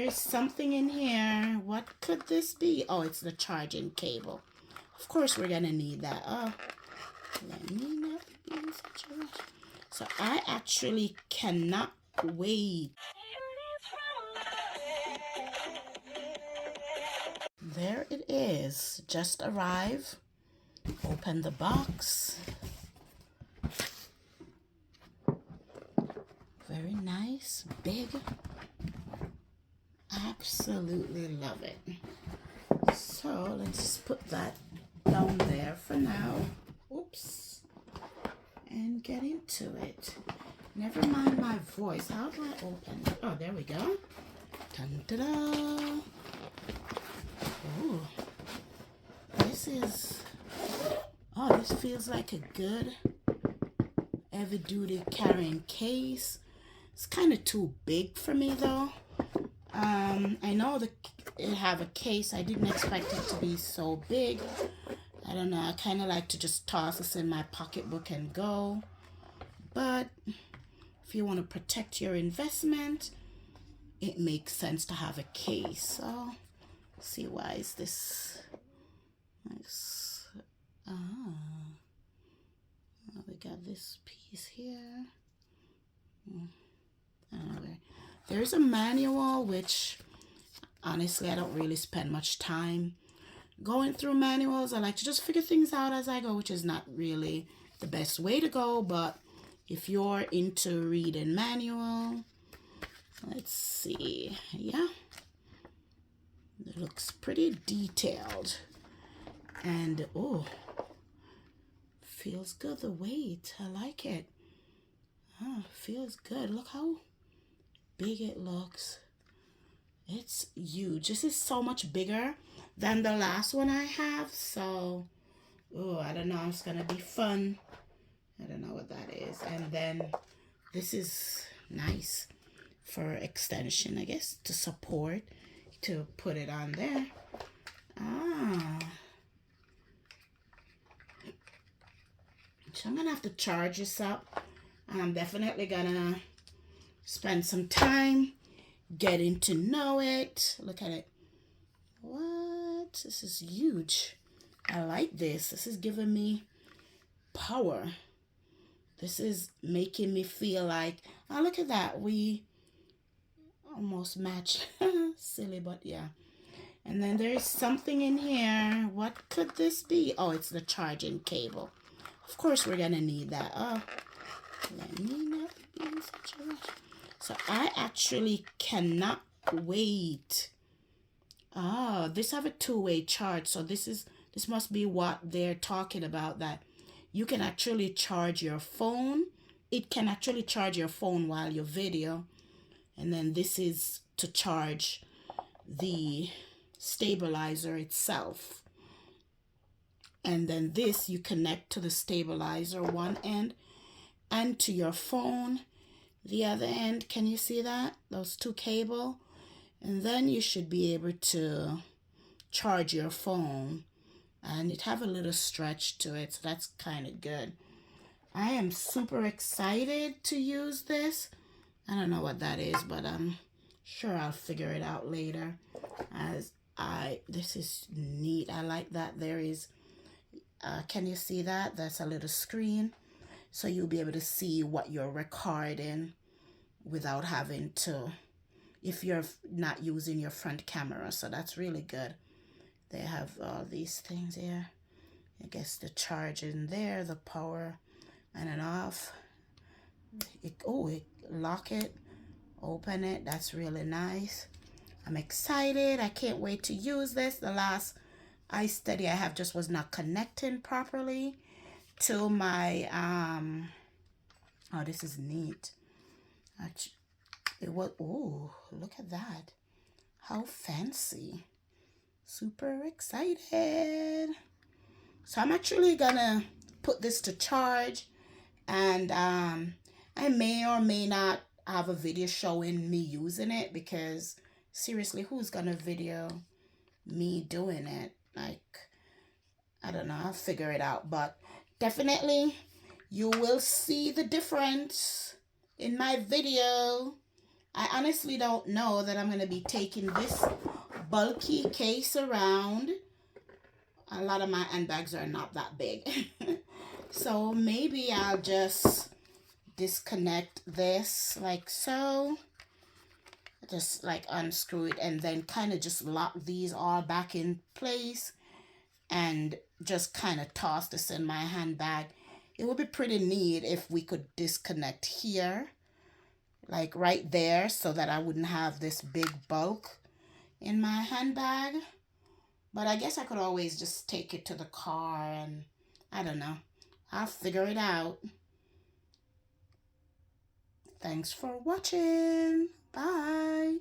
is something in here. What could this be? Oh, it's the charging cable. Of course, we're gonna need that. Oh, let me not be in such a rush. So I actually cannot wait. There it is. Just arrived. Open the box. Very nice, big. Absolutely love it. So let's just put that down there for now. Oops. And get into it. Never mind my voice. How do I open it? Oh, there we go. Dun-da-da. Oh, this is... Oh, this feels like a good heavy-duty carrying case. It's kind of too big for me though. I know it have a case. I didn't expect it to be so big. I don't know. I kind of like to just toss this in my pocketbook and go. But if you want to protect your investment, it makes sense to have a case. So see, why is this nice? We got this piece here. Anyway, there's a manual, which honestly I don't really spend much time going through manuals. I like to just figure things out as I go, which is not really the best way to go, but if you're into reading manual, let's see. Yeah, it looks pretty detailed, and oh, feels good. The weight, I like it. Feels good. Look how big it looks. It's huge. This is so much bigger than the last one I have, so oh, I don't know, it's gonna be fun. I don't know what that is. And then this is nice for extension, I guess, to support, to put it on there. So I'm gonna have to charge this up. I'm definitely gonna spend some time getting to know it. Look at it. What? This is huge. I like this. This is giving me power. This is making me feel like, oh, look at that. We almost match. Silly, but yeah. And then there's something in here. What could this be? Oh, it's the charging cable. Of course, we're gonna need that. Oh, let me not be in such a rush. So I actually cannot wait. Oh, this have a two-way charge. So this must be what they're talking about, that you can actually charge your phone. It can actually charge your phone while you video. And then this is to charge the stabilizer itself. And then this you connect to the stabilizer one end and to your phone the other end. Can you see that? Those two cable. And then you should be able to charge your phone. And it have a little stretch to it, so that's kind of good. I am super excited to use this. I don't know what that is, but I'm sure I'll figure it out later. This is neat. I like that there is, can you see that? That's a little screen. So you'll be able to see what you're recording without having to, if you're not using your front camera. So that's really good. They have all these things here. I guess the charge in there, the power on and off. It lock it, open it. That's really nice. I'm excited. I can't wait to use this. The last Isteady I have just was not connecting properly to my oh, this is neat. It was, oh, look at that. How fancy. Super excited. So I'm actually gonna put this to charge, and I may or may not have a video showing me using it, because seriously, who's gonna video me doing it? Like, I don't know, I'll figure it out, but definitely you will see the difference in my video. I honestly don't know that I'm going to be taking this bulky case around. A lot of my handbags are not that big. So maybe I'll just disconnect this like so. Just like unscrew it and then kind of just lock these all back in place and just kind of toss this in my handbag. It would be pretty neat if we could disconnect here, like right there, so that I wouldn't have this big bulk in my handbag. But I guess I could always just take it to the car and I don't know. I'll figure it out. Thanks for watching. Bye.